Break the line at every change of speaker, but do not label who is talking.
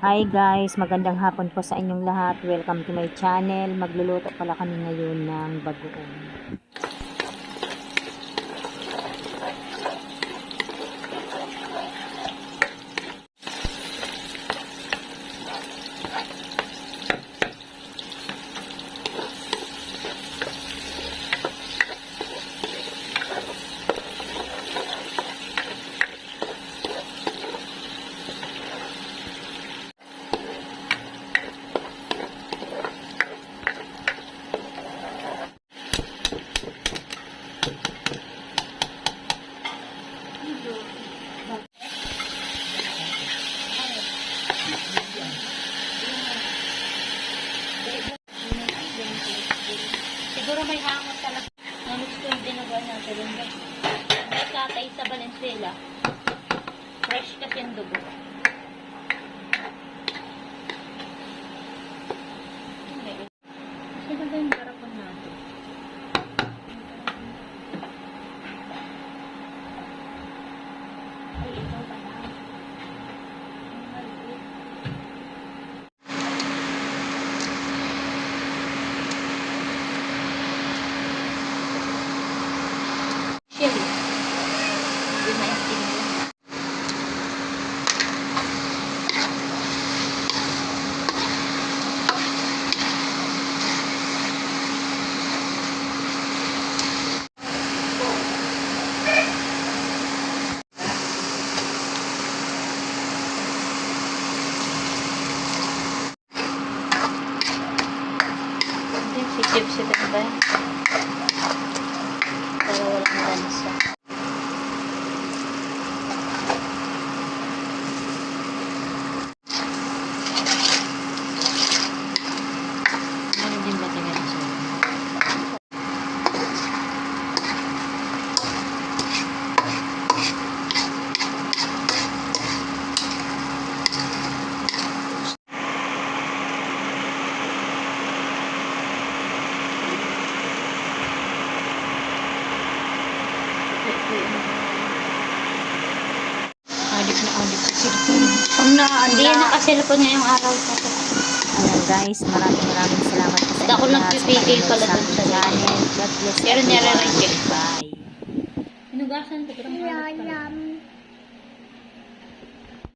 Hi guys, magandang hapon po sa inyong lahat. Welcome to my channel. Magluluto pala kami ngayon ng bagoong.
Siguro may hamon talaga. Namit ko yung dinuguan natin. May katay sa Valenzuela. Fresh kasi yung dugo. Kasi ba yung harapan natin? Ay, ito pa na. Chili. Hindi maintindihan. Hindi, sisip-sipin ba yan? Pero walang lansa. Meron din ba tayo sa adik na adik sa cellphone. Hindi yan naka-cellphone ngayong araw.
Ayan guys, maraming salamat po sa
Ako
inyo
lang
lahat
pipigil
sa
pala
panonood
dun sa
channel. God bless
Pero
everyone.
nire-reject.
Bye.
Hinugasan ko.